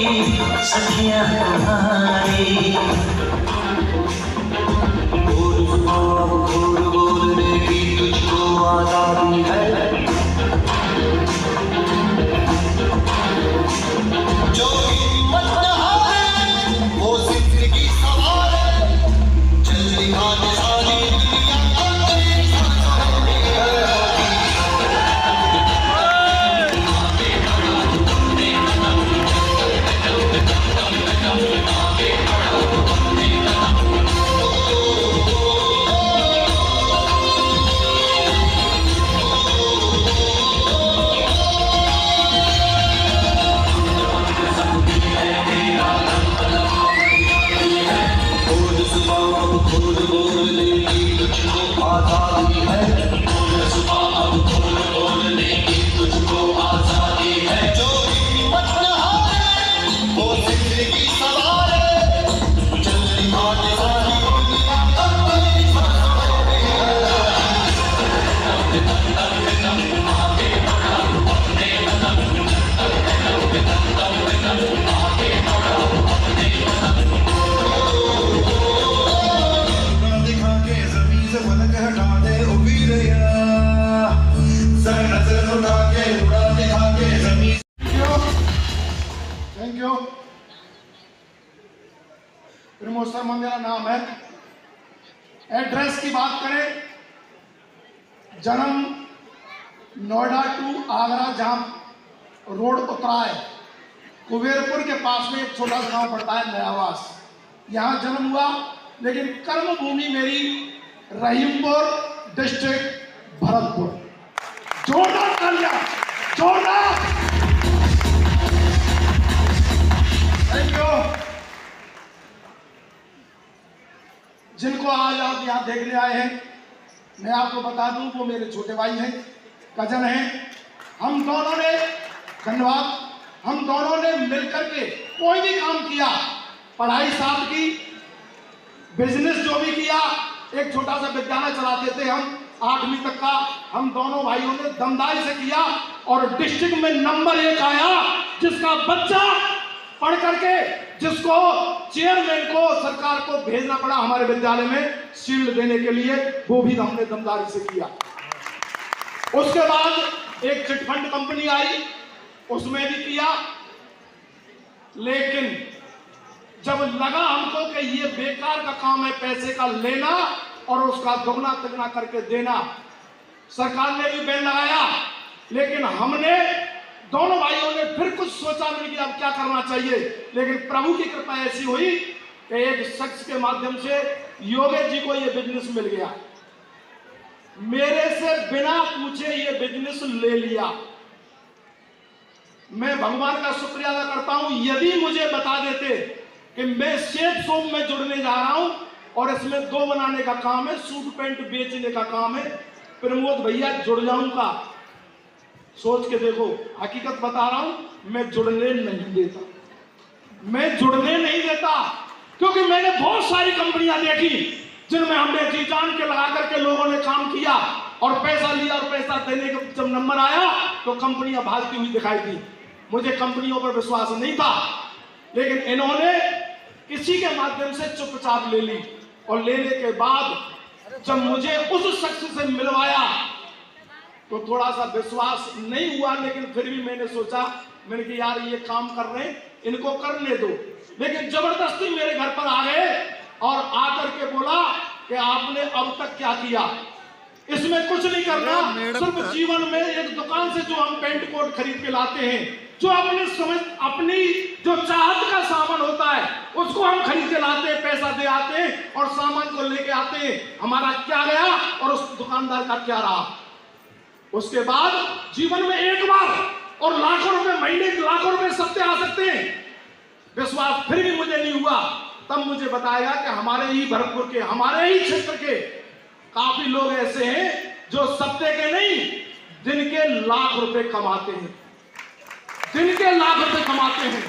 सखियां तुम्हारी। बोल बोलने की तुझको आजादी है, जो हिम्मत न हारे वो जिंदगी सवारे। चल दिखा दे सारी दुनिया को तेरी सांसों में आजादी है। बोलने की तुझको आजादी है, जो हिम्मत न हारे वो जिंदगी सवारे। चल दिखा दे सारी दुनिया को तेरी सांसों में दिखा के जमीन से पलक हटा दे ओ वीरया। सर नजर उठा के उड़ा दिखा के जमीन। Thank you. प्रमोद मेरा नाम है। एड्रेस की बात करें, जन्म नोएडा टू आगरा जाम रोड उत्तराय कुबेरपुर के पास में एक छोटा सा गांव पड़ता है नयावास। यहाँ जन्म हुआ, लेकिन कर्म भूमि मेरी रहीमपुर डिस्ट्रिक्ट भरतपुर। जोरदार तालियां, जोरदार। Thank you. जिनको आज आप यहाँ देखने आए हैं, मैं आपको बता दूं वो मेरे छोटे भाई हैं, कजन हैं। हम दोनों ने, धन्यवाद, हम दोनों ने मिलकर के कोई भी काम किया, पढ़ाई साथ की, बिजनेस जो भी किया, एक छोटा सा विद्यालय चलाते थे हम 8वीं तक का, हम दोनों भाइयों ने दमदारी से किया और डिस्ट्रिक्ट में नंबर 1 आया। जिसका बच्चा पढ़ करके, जिसको चेयरमैन को, सरकार को भेजना पड़ा हमारे विद्यालय में शील्ड देने के लिए, वो भी हमने दमदारी से किया। उसके बाद एक चिटफंड कंपनी आई, उसमें भी किया। लेकिन जब लगा हमको कि ये बेकार का काम है, पैसे का लेना और उसका दोगुना तिगुना करके देना, सरकार ने भी बैन लगाया। लेकिन हमने दोनों भाइयों ने फिर कुछ सोचा नहीं कि अब क्या करना चाहिए। लेकिन प्रभु की कृपा ऐसी हुई कि एक शख्स के माध्यम से योगेश जी को ये बिजनेस मिल गया। मेरे से बिना पूछे ये बिजनेस ले लिया। मैं भगवान का शुक्रिया अदा करता हूं। यदि मुझे बता देते कि मैं शेफ सोम में जुड़ने जा रहा हूं और इसमें 2 बनाने का काम है, सूट पैंट बेचने का काम है, प्रमोद भैया जुड़ जाऊंगा। सोच के देखो, हकीकत बता रहा हूं, मैं जुड़ने नहीं देता। मैं जुड़ने नहीं देता क्योंकि मैंने बहुत सारी कंपनियां देखी जिनमें हमने जी जान के लगा करके लोगों ने काम किया और पैसा लिया, और पैसा देने का जब नंबर आया तो कंपनियां भागती हुई दिखाई दी। मुझे कंपनियों पर विश्वास नहीं था, लेकिन इन्होंने किसी के माध्यम से चुपचाप ले ली। और लेने के बाद जब मुझे उस शख्स से मिलवाया तो थोड़ा सा विश्वास नहीं हुआ, लेकिन फिर भी मैंने सोचा, मैंने कि यार ये काम कर रहे हैं, इनको करने दो। लेकिन जबरदस्ती मेरे घर पर आ गए और आकर के बोला कि आपने अब तक क्या किया, इसमें कुछ नहीं करना, सिर्फ जीवन में एक दुकान से जो हम पेंट कोट खरीद के लाते हैं, जो अपने समझ अपनी जो चाहत का सामान होता है उसको हम खरीद के लाते हैं, पैसा दे आते हैं और सामान को लेके आते हैं। हमारा क्या गया और उस दुकानदार का क्या रहा। उसके बाद जीवन में एक बार और लाखों रुपए महीने, लाखों रुपए सत्ते आ सकते हैं। विश्वास फिर भी मुझे नहीं हुआ। तब मुझे बताया कि हमारे ही भरतपुर के, हमारे ही क्षेत्र के काफी लोग ऐसे हैं जो सत्ते के नहीं, दिन के लाख रुपए कमाते हैं, दिन के लाख रुपए कमाते हैं।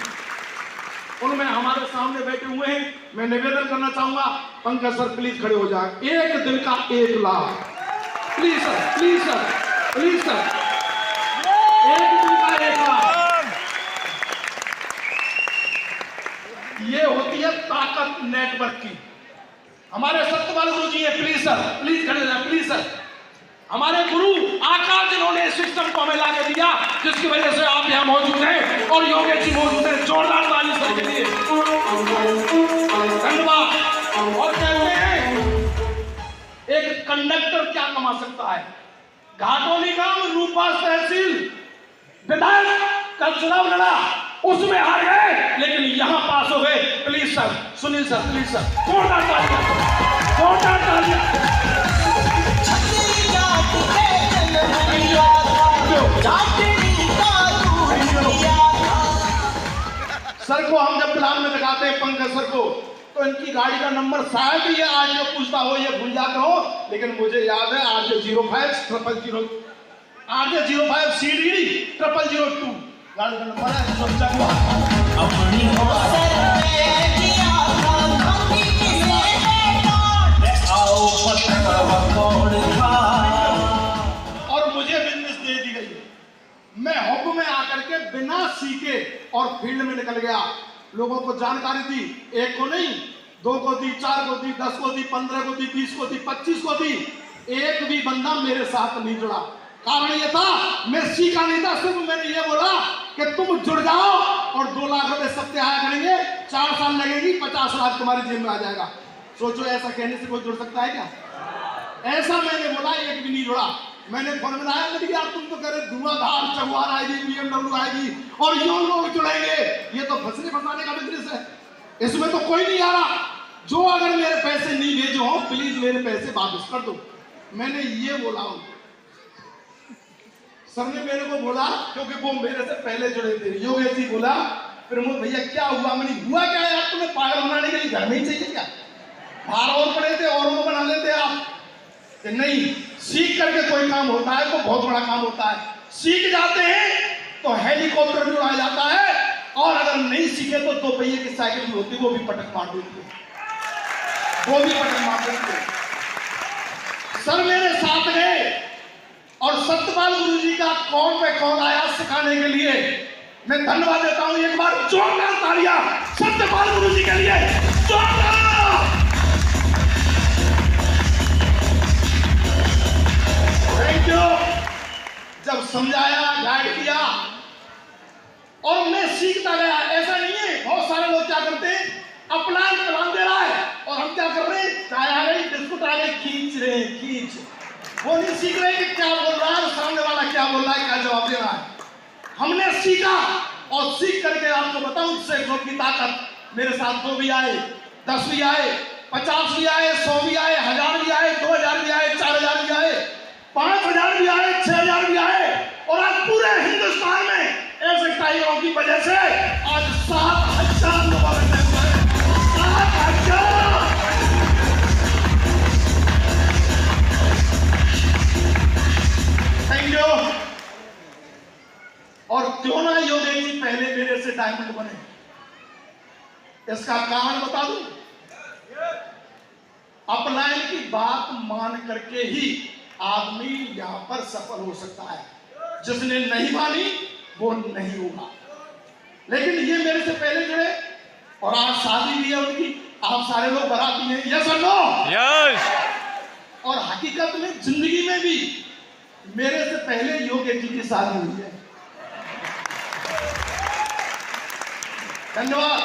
उनमें हमारे सामने बैठे हुए हैं। मैं निवेदन करना चाहूंगा, पंकज सर प्लीज खड़े हो जाए। एक दिन का 1 lakh, please sir, please sir, please sir, एक दिन का 1 लाख। ये होती है ताकत नेटवर्क की। हमारे सत्यपाल गुरु जी है, प्लीज सर, प्लीज खड़े जाए, प्लीज सर। हमारे गुरु आकाश जिन्होंने सिस्टम को हमें लाके दिया, जिसकी वजह से आप यहाँ मौजूद हैं और योगेश जी मौजूद हैं। जोरदार ताली सर के लिए, धन्यवाद। और कहते हैं एक कंडक्टर क्या कमा सकता है? घाटोली गांव रूपा तहसील विधायक का चुनाव लड़ा, उसमें हार गए, लेकिन यहां पास हो गए। Please sir, Sunil sir, please sir, जोरदार तालियां, जोरदार तालियां। सर को हम जब प्लान में दिखाते हैं, पंकज सर को, तो इनकी गाड़ी का नंबर शायद ये आज जो पूछता हो ये भूल जाते हो, लेकिन मुझे याद है RJ05 CDD 0002 गाड़ी का नंबर है। सोचा हुआ और मुझे बिजनेस दे दी गई। मैं हब में आकर के बिना सीखे और फील्ड में निकल गया। लोगों को जानकारी दी, एक को नहीं, 2 को दी, 4 को दी, 10 को दी, 15 को दी, 20 को दी, 25 को दी। एक भी बंदा मेरे साथ नहीं जुड़ा। कारण ये था, मैं सीखा नहीं था, सिर्फ मैंने ये बोला कि तुम जुड़ जाओ और 2 लाख रुपए सबसे आया करेंगे, 4 साल लगेगी, 50 लाख तुम्हारी जेब में आ जाएगा। सोचो ऐसा कहने से कोई जुड़ सकता है क्या? ऐसा मैंने बोला, एक भी नहीं जुड़ा। मैंने फोन में आया, मैंने यार तुम तो कह रहे धुआंधार चगवार आएगी, BMW आएगी और ये लोग जुड़ेंगे, ये तो फंसने फंसाने का बिजनेस है, इसमें तो कोई नहीं आ रहा। जो अगर मेरे पैसे नहीं भेजे हो, प्लीज मेरे पैसे वापस कर दो। मैंने ये बोला हूं। सर ने मेरे को बोला, क्योंकि वो मेरे से पहले जुड़े थे, योगेश जी बोला, प्रमोद भैया क्या हुआ? मैंने हुआ क्या यार, तुम्हें पागल बनाने के लिए घर में ही चाहिए क्या? बाहर और पड़े थे, औरों को बना लेते आप। नहीं, सीख करके कोई काम होता है तो बहुत बड़ा काम होता है। सीख जाते हैं तो हेलीकॉप्टर भी उड़ा जाता है, और अगर नहीं सीखे तो 2 पहिए की साइकिल भी होती है, वो भी पटक मार देती है, वो भी पटक मार देती है। सर मेरे साथ गए और सत्यपाल गुरु जी का कौन पे कौन आया सिखाने के लिए। मैं धन्यवाद देता हूं, एक बार जोरदार तालियां सत्यपाल गुरु जी के लिए, जोरदार। Thank you. जब समझाया, गाइड किया और मैं सीखता गया। ऐसा नहीं है, बहुत सारे लोग क्या करते हैं, अपना प्लान दे रहा है और हम क्या कर रहे हैं, चाय आ गई, बिस्कुट आ गए, खींच रहे हैं, खींच। वो नहीं सीख रहे कि क्या बोल रहा है, सामने वाला क्या बोल रहा है, क्या जवाब दे रहा है। हमने सीखा और सीख करके आपको बताऊं, सैकड़ों की ताकत। मेरे साथ 2 भी आए, 10 भी आए, 50 भी आए, 100 भी आए, 1000 भी आए, 2000 भी आए, 4000 भी आए, 5000 भी आए, 6000 भी आए, और आज पूरे हिंदुस्तान में ऐसे टाइगरों की वजह से आज 7000 लोग बैठे हुए हैं। 7000। Thank you. और क्यों ना योगेश जी पहले मेरे से डायमंड बने, इसका कारण बता दूं। अपलाइन की बात मान करके ही आदमी यहां पर सफल हो सकता है। जिसने नहीं मानी वो नहीं होगा। लेकिन ये मेरे से पहले जुड़े और आज शादी भी है उनकी, आप सारे लोग बराती हैं, यस और नो? यस। और हकीकत में जिंदगी में भी मेरे से पहले योगेश जी की शादी हुई है। धन्यवाद।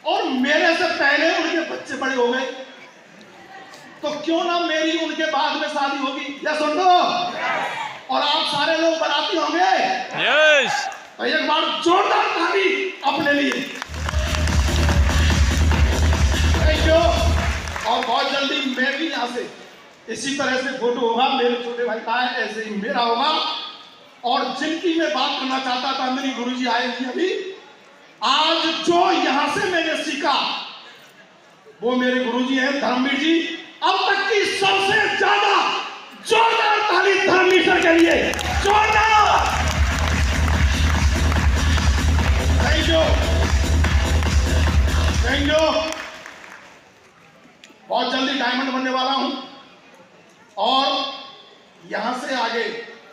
और मेरे से पहले उनके बच्चे बड़े हो गए, तो क्यों ना मेरी उनके बाद में शादी होगी, यस और नो? और आप सारे लोग बराती होंगे, यस। तो एक बार जोरदार ताली अपने लिए। Thank you. और बहुत जल्दी मैं भी यहाँ से इसी तरह से फोटो होगा, मेरे छोटे भाई का है, ऐसे ही मेरा होगा। और जिनकी मैं बात करना चाहता था, मेरी गुरुजी आए थे अभी। आज जो यहां से मैंने सीखा वो मेरे गुरुजी हैं धर्मवीर जी। अब तक की सबसे ज्यादा जोरदार ताली धर्मवीर सर के लिए, जोरदार। Thank you, thank you. बहुत जल्दी डायमंड बनने वाला हूं। और यहां से आगे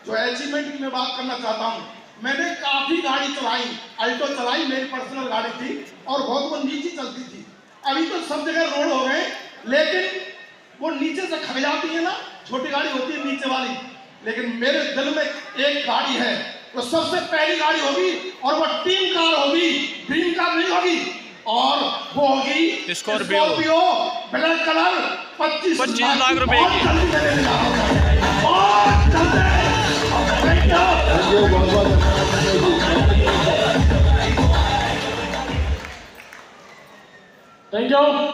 जो अचीवमेंट की मैं बात करना चाहता हूं, मैंने काफी गाड़ी चलाई, अल्टो चलाई, मेरी पर्सनल गाड़ी थी और बहुत वो नीचे चलती थी। अभी तो सब जगह रोड हो गए, लेकिन वो नीचे से खग जाती है ना, छोटी गाड़ी होती है नीचे वाली। लेकिन मेरे दिल में एक गाड़ी है, वो सबसे पहली गाड़ी होगी और वो टीम कार होगी, ड्रीम कार नहीं होगी, और वो होगी स्कॉर्पियो ब्लैक कलर 25 लाख रुपए की। Thank you.